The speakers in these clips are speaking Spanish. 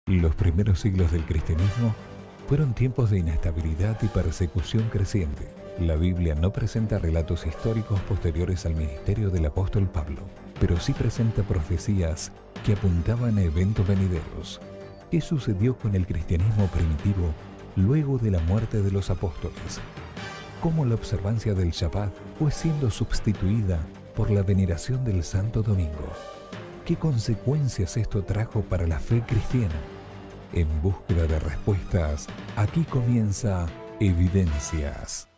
Los primeros siglos del cristianismo fueron tiempos de inestabilidad y persecución creciente. La Biblia no presenta relatos históricos posteriores al ministerio del apóstol Pablo, pero sí presenta profecías que apuntaban a eventos venideros. ¿Qué sucedió con el cristianismo primitivo luego de la muerte de los apóstoles? ¿Cómo la observancia del Shabbat fue siendo sustituida por la veneración del Santo Domingo? ¿Qué consecuencias esto trajo para la fe cristiana? En búsqueda de respuestas, aquí comienza Evidencias.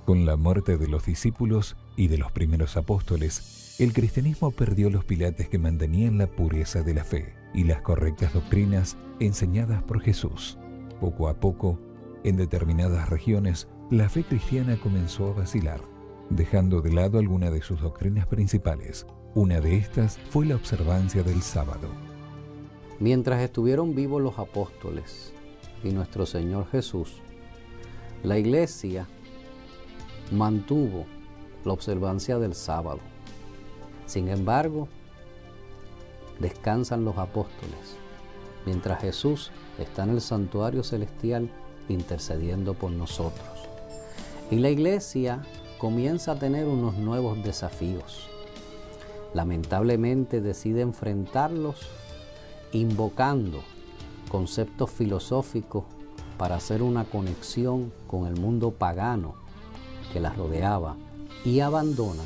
Con la muerte de los discípulos y de los primeros apóstoles, el cristianismo perdió los pilares que mantenían la pureza de la fe y las correctas doctrinas enseñadas por Jesús. Poco a poco, en determinadas regiones, la fe cristiana comenzó a vacilar, dejando de lado alguna de sus doctrinas principales. Una de estas fue la observancia del sábado. Mientras estuvieron vivos los apóstoles y nuestro Señor Jesús, la Iglesia mantuvo la observancia del sábado. Sin embargo, descansan los apóstoles, mientras Jesús está en el santuario celestial intercediendo por nosotros. Y la Iglesia comienza a tener unos nuevos desafíos. Lamentablemente decide enfrentarlos invocando conceptos filosóficos para hacer una conexión con el mundo pagano que las rodeaba y abandona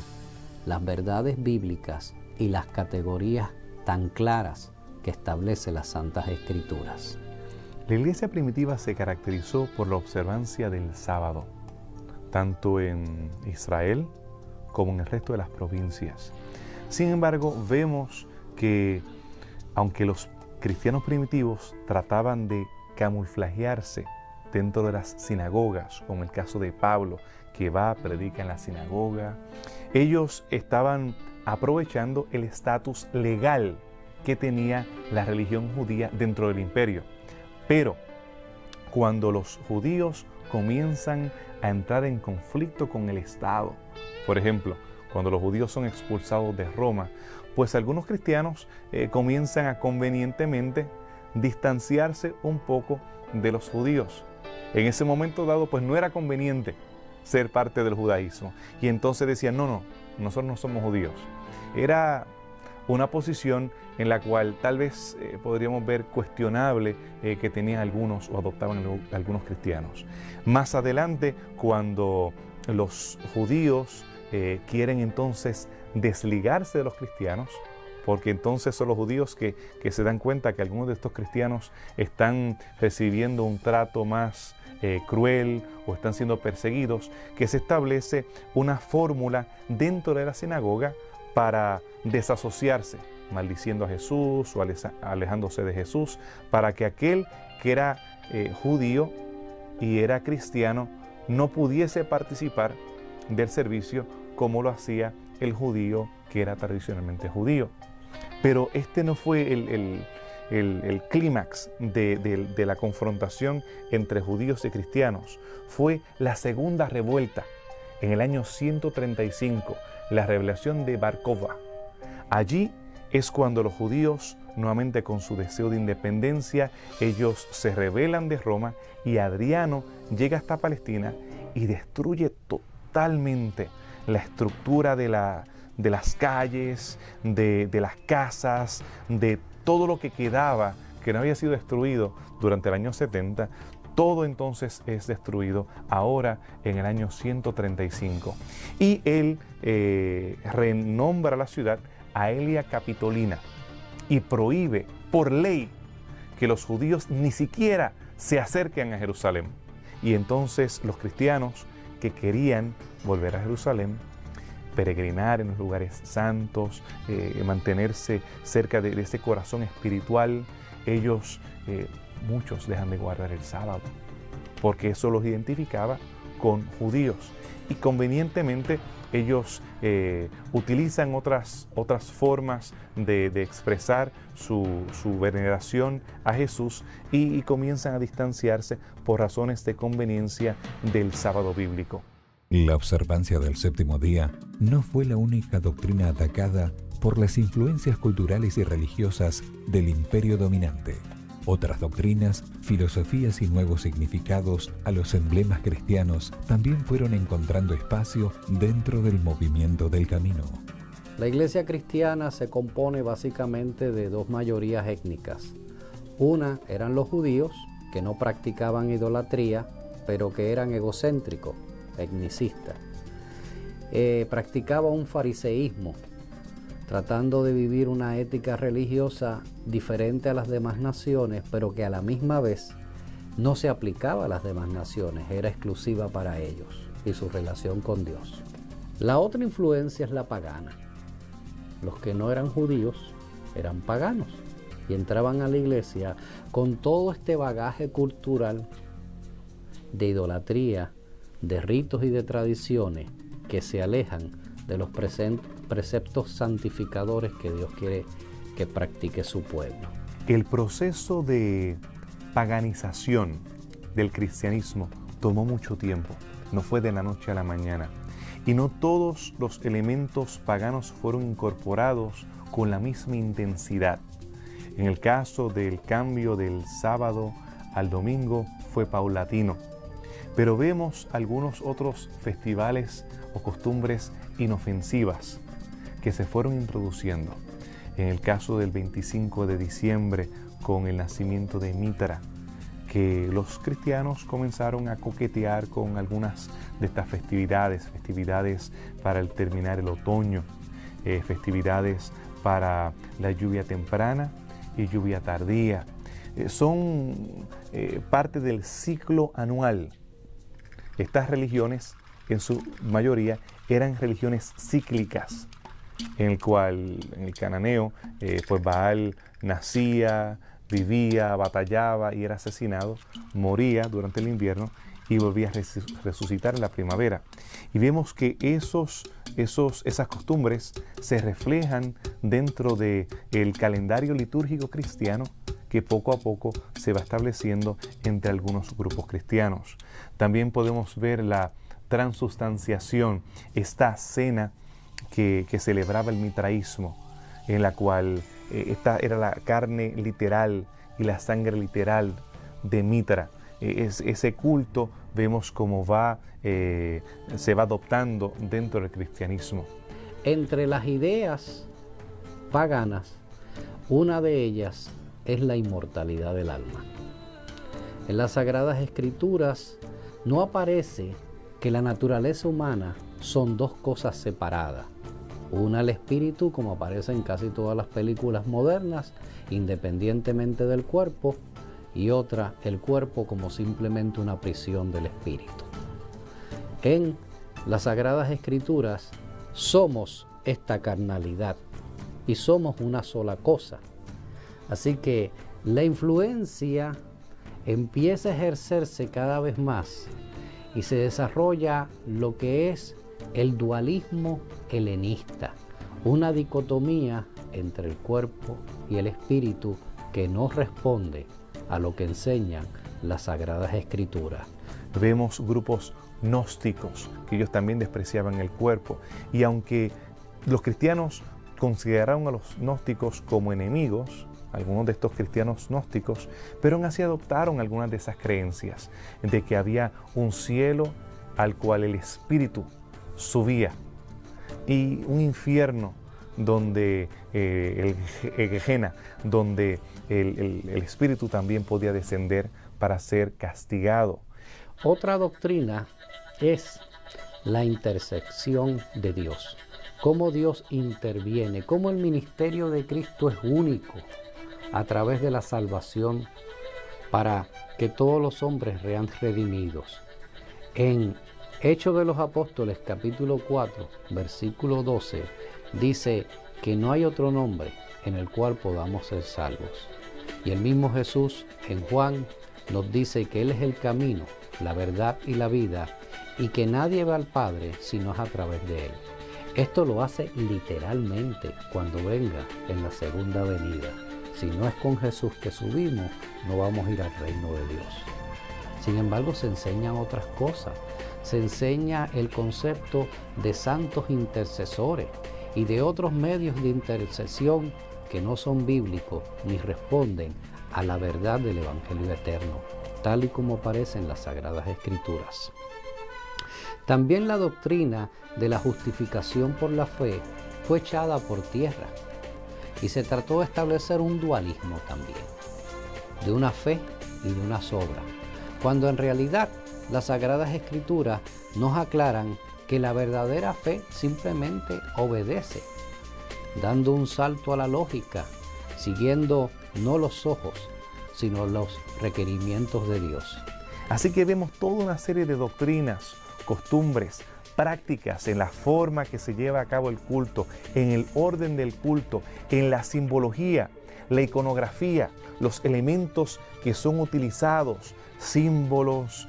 las verdades bíblicas y las categorías tan claras que establece las Santas Escrituras. La iglesia primitiva se caracterizó por la observancia del sábado, tanto en Israel como en el resto de las provincias. Sin embargo, vemos que aunque los cristianos primitivos trataban de camuflajearse dentro de las sinagogas, como el caso de Pablo, que va, predica en la sinagoga, ellos estaban aprovechando el estatus legal que tenía la religión judía dentro del imperio. Pero cuando los judíos comienzan a entrar en conflicto con el Estado, por ejemplo, cuando los judíos son expulsados de Roma, pues algunos cristianos comienzan a convenientemente distanciarse un poco de los judíos. En ese momento dado, pues no era conveniente ser parte del judaísmo. Y entonces decían, no, nosotros no somos judíos. Era una posición en la cual tal vez podríamos ver cuestionable que tenían algunos o adoptaban algunos cristianos. Más adelante, cuando los judíos quieren entonces desligarse de los cristianos, porque entonces son los judíos que se dan cuenta que algunos de estos cristianos están recibiendo un trato más cruel o están siendo perseguidos, que se establece una fórmula dentro de la sinagoga para desasociarse, maldiciendo a Jesús o alejándose de Jesús, para que aquel que era judío y era cristiano no pudiese participar del servicio como lo hacía el judío que era tradicionalmente judío. Pero este no fue el clímax de la confrontación entre judíos y cristianos. Fue la segunda revuelta en el año 135, la rebelión de Bar Kokhba. Allí es cuando los judíos, nuevamente con su deseo de independencia, ellos se rebelan de Roma y Adriano llega hasta Palestina y destruye totalmente la estructura de las calles, de las casas, de todo lo que quedaba, que no había sido destruido durante el año 70, todo entonces es destruido ahora en el año 135. Y él renombra la ciudad Aelia Capitolina y prohíbe por ley que los judíos ni siquiera se acerquen a Jerusalén. Y entonces los cristianos que querían volver a Jerusalén, peregrinar en los lugares santos, mantenerse cerca de ese corazón espiritual, ellos muchos dejan de guardar el sábado, porque eso los identificaba con judíos. Y convenientemente ellos utilizan otras formas de expresar su veneración a Jesús y comienzan a distanciarse por razones de conveniencia del sábado bíblico. La observancia del séptimo día no fue la única doctrina atacada por las influencias culturales y religiosas del imperio dominante. Otras doctrinas, filosofías y nuevos significados a los emblemas cristianos también fueron encontrando espacio dentro del movimiento del camino. La iglesia cristiana se compone básicamente de dos mayorías étnicas. Una eran los judíos, que no practicaban idolatría, pero que eran egocéntricos, etnicistas. Practicaba un fariseísmo, tratando de vivir una ética religiosa diferente a las demás naciones, pero que a la misma vez no se aplicaba a las demás naciones, era exclusiva para ellos y su relación con Dios. La otra influencia es la pagana. Los que no eran judíos eran paganos y entraban a la iglesia con todo este bagaje cultural de idolatría, de ritos y de tradiciones que se alejan de los preceptos santificadores que Dios quiere que practique su pueblo. El proceso de paganización del cristianismo tomó mucho tiempo, no fue de la noche a la mañana, y no todos los elementos paganos fueron incorporados con la misma intensidad. En el caso del cambio del sábado al domingo fue paulatino, pero vemos algunos otros festivales o costumbres inofensivas que se fueron introduciendo. En el caso del 25 de diciembre con el nacimiento de Mitra, que los cristianos comenzaron a coquetear con algunas de estas festividades para el terminar el otoño, festividades para la lluvia temprana y lluvia tardía. Son parte del ciclo anual. Estas religiones, en su mayoría, eran religiones cíclicas, en el cual, en el cananeo, pues Baal nacía, vivía, batallaba y era asesinado, moría durante el invierno y volvía a resucitar en la primavera. Y vemos que esas costumbres se reflejan dentro del calendario litúrgico cristiano que poco a poco se va estableciendo entre algunos grupos cristianos. También podemos ver la transustanciación, esta cena que celebraba el mitraísmo, en la cual esta era la carne literal y la sangre literal de Mitra. Ese culto vemos cómo se va adoptando dentro del cristianismo. Entre las ideas paganas, una de ellas es la inmortalidad del alma. En las Sagradas Escrituras no aparece que la naturaleza humana son dos cosas separadas. Una, el espíritu, como aparece en casi todas las películas modernas, independientemente del cuerpo, y otra, el cuerpo como simplemente una prisión del espíritu. En las Sagradas Escrituras somos esta carnalidad y somos una sola cosa. Así que la influencia empieza a ejercerse cada vez más y se desarrolla lo que es el dualismo helenista, una dicotomía entre el cuerpo y el espíritu que no responde a lo que enseñan las Sagradas Escrituras. Vemos grupos gnósticos, que ellos también despreciaban el cuerpo, y aunque los cristianos consideraron a los gnósticos como enemigos, algunos de estos cristianos gnósticos, pero aún así adoptaron algunas de esas creencias, de que había un cielo al cual el espíritu subía y un infierno donde el Gehenna, donde el espíritu también podía descender para ser castigado. Otra doctrina es la intersección de Dios, cómo Dios interviene, cómo el ministerio de Cristo es único a través de la salvación para que todos los hombres sean redimidos. En Hechos de los Apóstoles, capítulo 4, versículo 12, dice que no hay otro nombre en el cual podamos ser salvos. Y el mismo Jesús en Juan nos dice que Él es el camino, la verdad y la vida, y que nadie va al Padre si no es a través de Él. Esto lo hace literalmente cuando venga en la segunda venida. Si no es con Jesús que subimos, no vamos a ir al reino de Dios. Sin embargo, se enseñan otras cosas. Se enseña el concepto de santos intercesores y de otros medios de intercesión que no son bíblicos ni responden a la verdad del Evangelio eterno, tal y como aparece en las Sagradas Escrituras. También la doctrina de la justificación por la fe fue echada por tierra y se trató de establecer un dualismo también, de una fe y de unas obras, cuando en realidad las Sagradas Escrituras nos aclaran que la verdadera fe simplemente obedece, dando un salto a la lógica, siguiendo no los ojos, sino los requerimientos de Dios. Así que vemos toda una serie de doctrinas, costumbres, prácticas en la forma que se lleva a cabo el culto, en el orden del culto, en la simbología, la iconografía, los elementos que son utilizados, símbolos,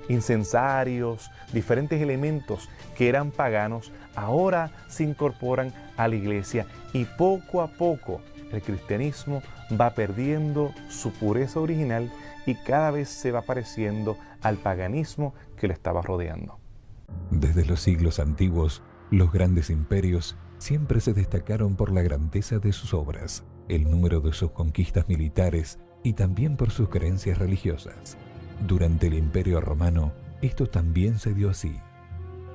incensarios, diferentes elementos que eran paganos, ahora se incorporan a la iglesia y poco a poco el cristianismo va perdiendo su pureza original y cada vez se va pareciendo al paganismo que lo estaba rodeando. Desde los siglos antiguos, los grandes imperios siempre se destacaron por la grandeza de sus obras, el número de sus conquistas militares y también por sus creencias religiosas. Durante el Imperio Romano, esto también se dio así.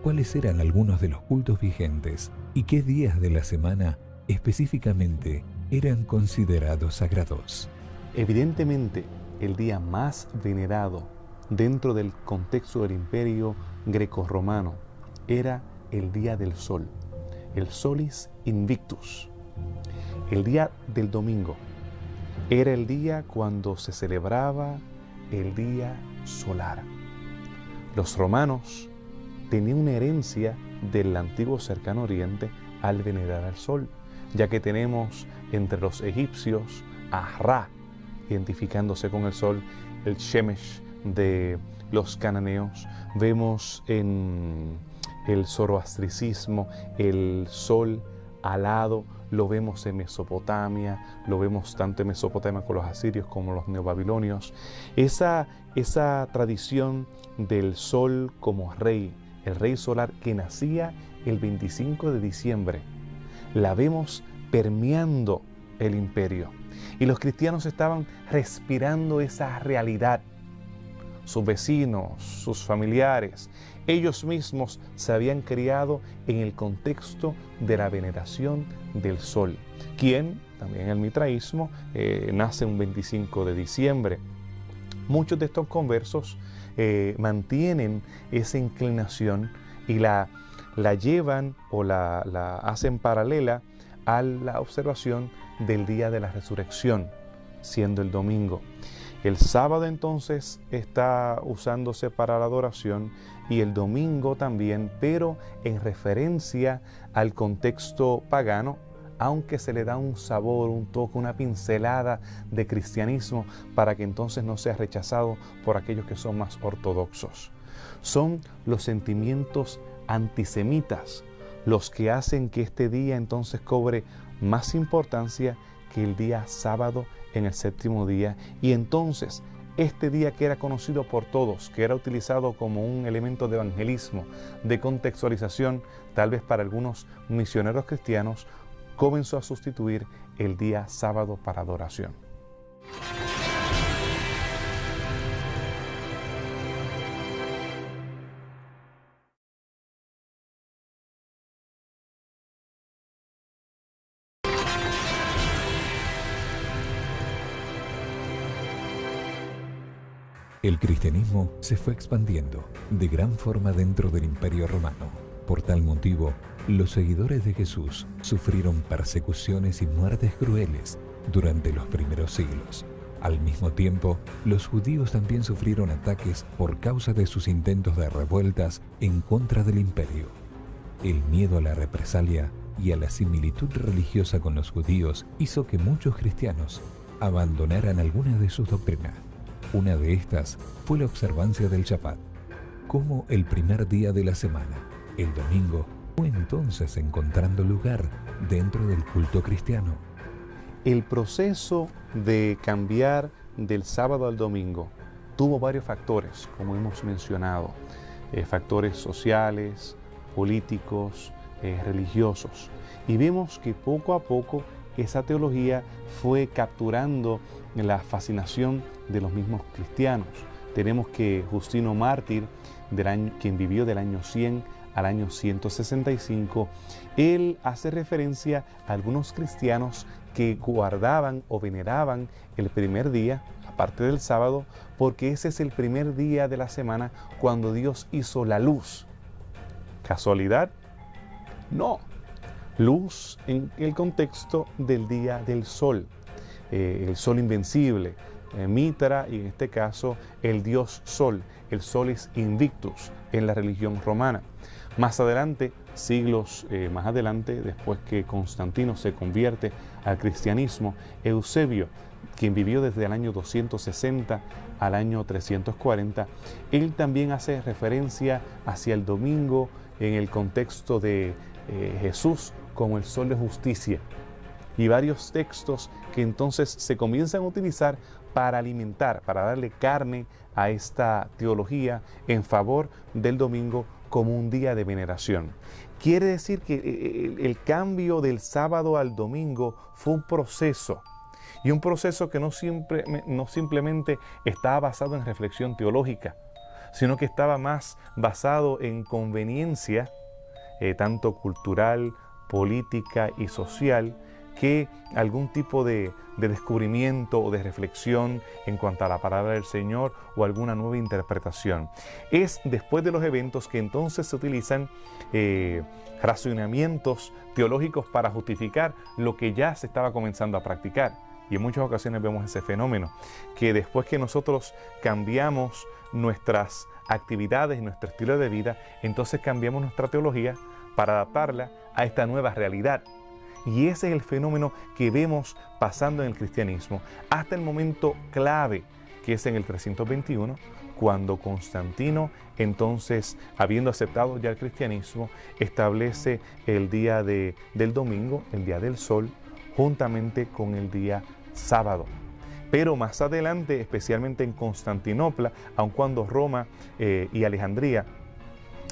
¿Cuáles eran algunos de los cultos vigentes y qué días de la semana específicamente eran considerados sagrados? Evidentemente, el día más venerado dentro del contexto del Imperio grecorromano era el día del sol, el Solis Invictus. El día del domingo era el día cuando se celebraba el día solar. Los romanos tenían una herencia del antiguo cercano oriente al venerar al sol, ya que tenemos entre los egipcios a Ra, identificándose con el sol, el Shemesh de los cananeos. Vemos en el zoroastricismo el sol alado, lo vemos en Mesopotamia, lo vemos tanto en Mesopotamia con los asirios como los neobabilonios. Esa tradición del sol como rey, el rey solar que nacía el 25 de diciembre, la vemos permeando el imperio. Y los cristianos estaban respirando esa realidad. Sus vecinos, sus familiares, ellos mismos se habían criado en el contexto de la veneración del sol, quien, también en el mitraísmo, nace un 25 de diciembre. Muchos de estos conversos mantienen esa inclinación y la llevan o la hacen paralela a la observación del día de la resurrección, siendo el domingo. El sábado entonces está usándose para la adoración y el domingo también, pero en referencia al contexto pagano, aunque se le da un sabor, un toque, una pincelada de cristianismo para que entonces no sea rechazado por aquellos que son más ortodoxos. Son los sentimientos antisemitas los que hacen que este día entonces cobre más importancia que el día sábado en el séptimo día, y entonces este día que era conocido por todos, que era utilizado como un elemento de evangelismo, de contextualización, tal vez para algunos misioneros cristianos, comenzó a sustituir el día sábado para adoración. El cristianismo se fue expandiendo de gran forma dentro del Imperio Romano. Por tal motivo, los seguidores de Jesús sufrieron persecuciones y muertes crueles durante los primeros siglos. Al mismo tiempo, los judíos también sufrieron ataques por causa de sus intentos de revueltas en contra del imperio. El miedo a la represalia y a la similitud religiosa con los judíos hizo que muchos cristianos abandonaran alguna de sus doctrinas. Una de estas fue la observancia del Shabbat, como el primer día de la semana. El domingo fue entonces encontrando lugar dentro del culto cristiano. El proceso de cambiar del sábado al domingo tuvo varios factores, como hemos mencionado, factores sociales, políticos, religiosos. Y vemos que poco a poco esa teología fue capturando la fascinación de los mismos cristianos. Tenemos que Justino Mártir, quien vivió del año 100 al año 165, él hace referencia a algunos cristianos que guardaban o veneraban el primer día, aparte del sábado, porque ese es el primer día de la semana cuando Dios hizo la luz. ¿Casualidad? No. Luz en el contexto del día del sol, el sol invencible, Mitra, y en este caso el dios Sol. El Sol es Invictus en la religión romana. Más adelante, siglos más adelante, después que Constantino se convierte al cristianismo, Eusebio, quien vivió desde el año 260 al año 340, él también hace referencia hacia el domingo en el contexto de Jesús como el sol de justicia, y varios textos que entonces se comienzan a utilizar para alimentar, para darle carne a esta teología en favor del domingo como un día de veneración. Quiere decir que el cambio del sábado al domingo fue un proceso, y un proceso que no simplemente estaba basado en reflexión teológica, sino que estaba más basado en conveniencia, tanto cultural, política y social, que algún tipo de descubrimiento o de reflexión en cuanto a la palabra del Señor o alguna nueva interpretación. Es después de los eventos que entonces se utilizan razonamientos teológicos para justificar lo que ya se estaba comenzando a practicar. Y en muchas ocasiones vemos ese fenómeno, que después que nosotros cambiamos nuestras actividades y nuestro estilo de vida, entonces cambiamos nuestra teología para adaptarla a esta nueva realidad. Y ese es el fenómeno que vemos pasando en el cristianismo hasta el momento clave, que es en el 321, cuando Constantino, entonces, habiendo aceptado ya el cristianismo, establece el día del domingo, el día del sol, juntamente con el día sábado. Pero más adelante, especialmente en Constantinopla, aun cuando Roma y Alejandría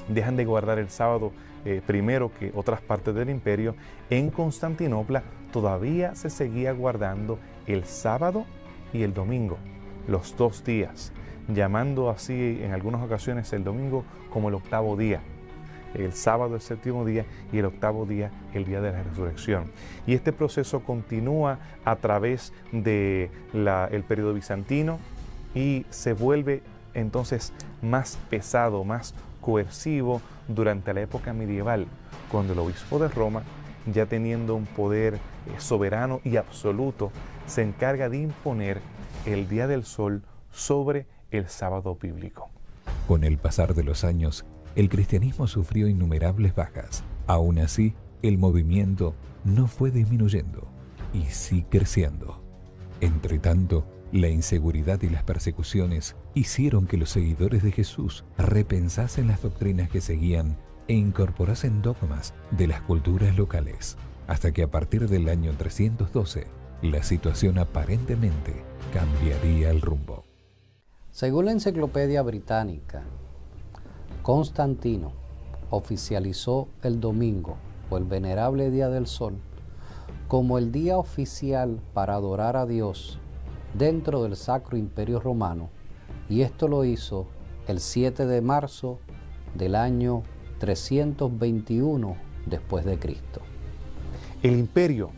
dejan de guardar el sábado primero que otras partes del imperio, en Constantinopla todavía se seguía guardando el sábado y el domingo, los dos días, llamando así en algunas ocasiones el domingo como el octavo día, el sábado el séptimo día y el octavo día el día de la resurrección. Y este proceso continúa a través del periodo bizantino y se vuelve entonces más pesado, más coercivo durante la época medieval, cuando el obispo de Roma, ya teniendo un poder soberano y absoluto, se encarga de imponer el día del sol sobre el sábado bíblico. Con el pasar de los años, el cristianismo sufrió innumerables bajas. Aún así, el movimiento no fue disminuyendo y sí creciendo. Entretanto, la inseguridad y las persecuciones hicieron que los seguidores de Jesús repensasen las doctrinas que seguían e incorporasen dogmas de las culturas locales, hasta que a partir del año 312, la situación aparentemente cambiaría el rumbo. Según la Enciclopedia Británica, Constantino oficializó el domingo o el venerable Día del Sol como el día oficial para adorar a Dios dentro del Sacro Imperio Romano, y esto lo hizo el 7 de marzo del año 321 después de Cristo. El imperio,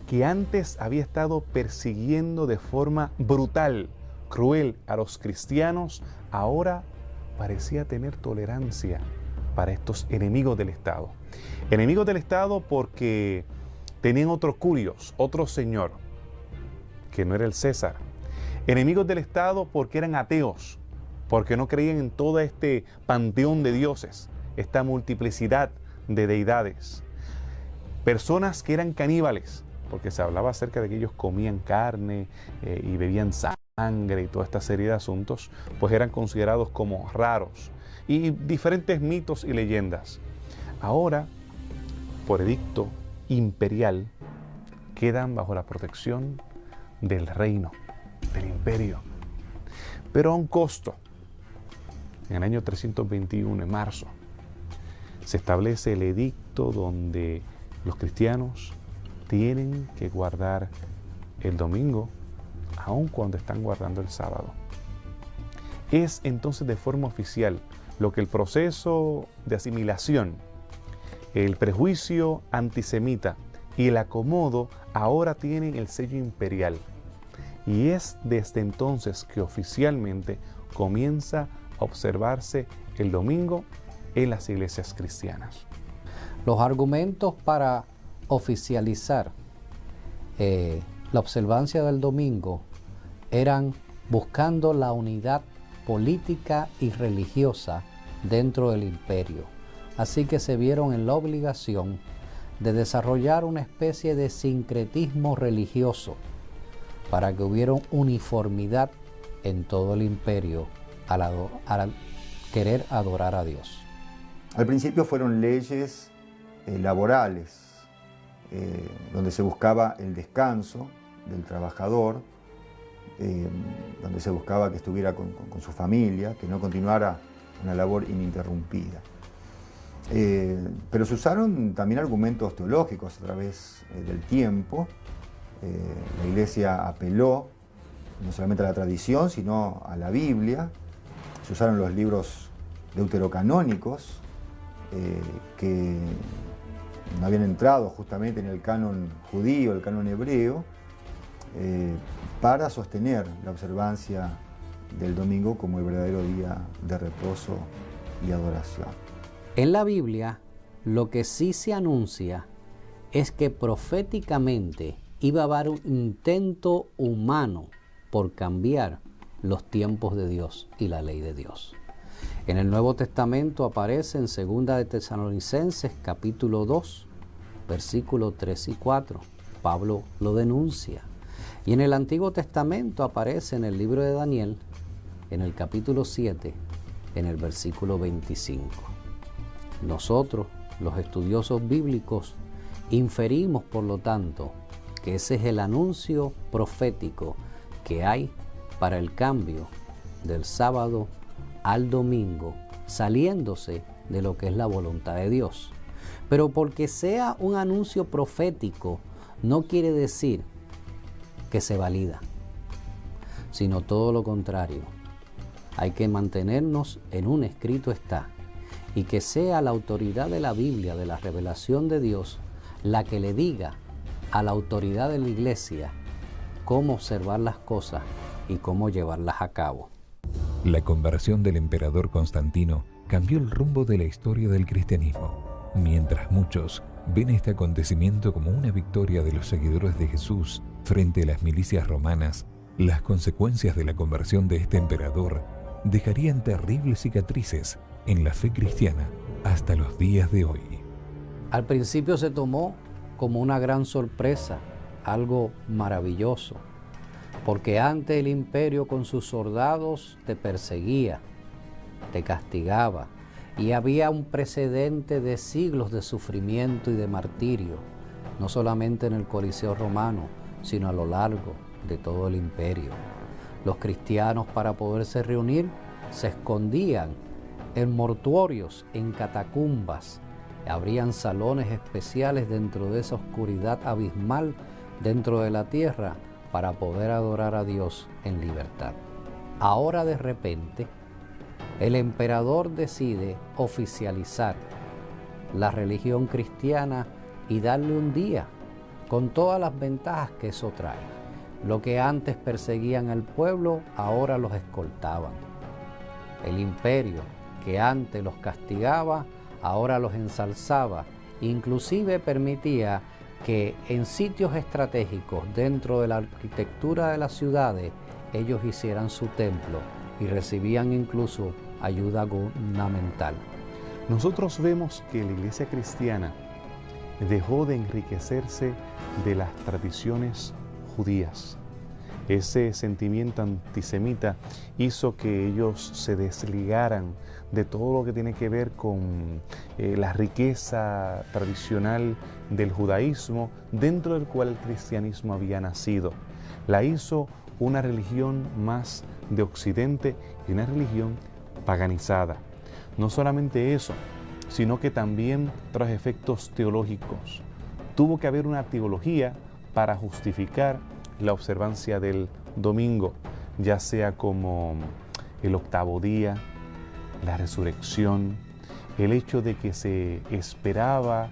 que antes había estado persiguiendo de forma brutal, cruel a los cristianos, ahora parecía tener tolerancia para estos enemigos del Estado. Enemigos del Estado porque tenían otro curios, otro señor, que no era el César. Enemigos del Estado porque eran ateos, porque no creían en todo este panteón de dioses, esta multiplicidad de deidades. Personas que eran caníbales, porque se hablaba acerca de que ellos comían carne y bebían sangre y toda esta serie de asuntos, pues eran considerados como raros. Y diferentes mitos y leyendas. Ahora, por edicto imperial, quedan bajo la protección del reino, del imperio, pero a un costo. En el año 321, en marzo, se establece el edicto donde los cristianos tienen que guardar el domingo, aun cuando están guardando el sábado. Es entonces de forma oficial lo que el proceso de asimilación, el prejuicio antisemita y el acomodo ahora tienen el sello imperial. Y es desde entonces que oficialmente comienza a observarse el domingo en las iglesias cristianas. Los argumentos para oficializar la observancia del domingo eran buscando la unidad política y religiosa dentro del imperio. Así que se vieron en la obligación de desarrollar una especie de sincretismo religioso para que hubiera uniformidad en todo el imperio al querer adorar a Dios. Al principio fueron leyes laborales, donde se buscaba el descanso del trabajador, donde se buscaba que estuviera con su familia, que no continuara una labor ininterrumpida. Pero se usaron también argumentos teológicos a través del tiempo. La Iglesia apeló no solamente a la tradición, sino a la Biblia. Se usaron los libros deuterocanónicos que no habían entrado justamente en el canon judío, el canon hebreo, para sostener la observancia del domingo como el verdadero día de reposo y adoración. En la Biblia, lo que sí se anuncia es que proféticamente iba a haber un intento humano por cambiar los tiempos de Dios y la ley de Dios. En el Nuevo Testamento aparece en 2 de Tesalonicenses capítulo 2, versículos 3 y 4. Pablo lo denuncia. Y en el Antiguo Testamento aparece en el libro de Daniel, en el capítulo 7, en el versículo 25. Nosotros, los estudiosos bíblicos, inferimos, por lo tanto, que ese es el anuncio profético que hay para el cambio del sábado al domingo, saliéndose de lo que es la voluntad de Dios. Pero porque sea un anuncio profético, no quiere decir que se valida, sino todo lo contrario. Hay que mantenernos en un escrito está, y que sea la autoridad de la Biblia, de la revelación de Dios, la que le diga a la autoridad de la Iglesia cómo observar las cosas y cómo llevarlas a cabo. La conversión del emperador Constantino cambió el rumbo de la historia del cristianismo. Mientras muchos ven este acontecimiento como una victoria de los seguidores de Jesús frente a las milicias romanas, las consecuencias de la conversión de este emperador dejarían terribles cicatrices en la fe cristiana hasta los días de hoy. Al principio se tomó como una gran sorpresa, algo maravilloso, porque antes el imperio con sus soldados te perseguía, te castigaba, y había un precedente de siglos de sufrimiento y de martirio, no solamente en el Coliseo romano, sino a lo largo de todo el imperio. Los cristianos, para poderse reunir, se escondían en mortuorios, en catacumbas. Habrían salones especiales dentro de esa oscuridad abismal dentro de la tierra para poder adorar a Dios en libertad. Ahora de repente, el emperador decide oficializar la religión cristiana y darle un día con todas las ventajas que eso trae. Lo que antes perseguían al pueblo, ahora los escoltaban. El imperio que antes los castigaba, ahora los ensalzaba. Inclusive permitía que en sitios estratégicos dentro de la arquitectura de las ciudades ellos hicieran su templo y recibían incluso ayuda gubernamental. Nosotros vemos que la iglesia cristiana dejó de enriquecerse de las tradiciones judías. Ese sentimiento antisemita hizo que ellos se desligaran de todo lo que tiene que ver con la riqueza tradicional del judaísmo, dentro del cual el cristianismo había nacido. La hizo una religión más de Occidente y una religión paganizada. No solamente eso, sino que también trajo efectos teológicos. Tuvo que haber una teología para justificar la observancia del domingo, ya sea como el octavo día, la resurrección, el hecho de que se esperaba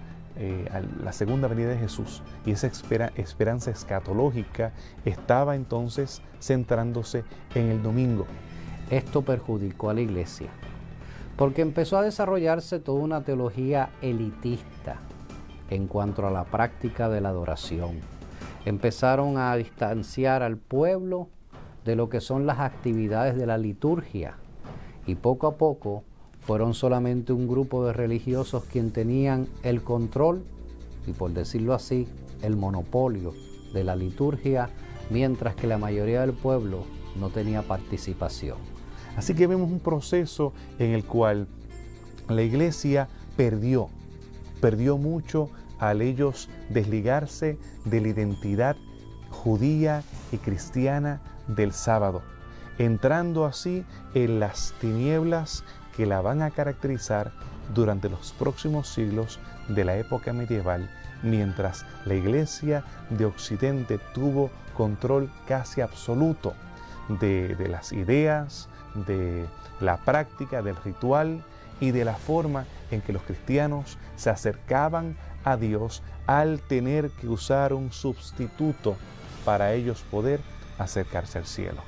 la segunda venida de Jesús, y esa esperanza escatológica estaba entonces centrándose en el domingo. Esto perjudicó a la iglesia, porque empezó a desarrollarse toda una teología elitista en cuanto a la práctica de la adoración. Empezaron a distanciar al pueblo de lo que son las actividades de la liturgia, y poco a poco fueron solamente un grupo de religiosos quienes tenían el control y, por decirlo así, el monopolio de la liturgia, mientras que la mayoría del pueblo no tenía participación. Así que vemos un proceso en el cual la iglesia perdió mucho al ellos desligarse de la identidad judía y cristiana del sábado, entrando así en las tinieblas que la van a caracterizar durante los próximos siglos de la época medieval, mientras la iglesia de Occidente tuvo control casi absoluto de las ideas, de la práctica, del ritual y de la forma en que los cristianos se acercaban a Dios al tener que usar un sustituto para ellos poder acercarse al cielo.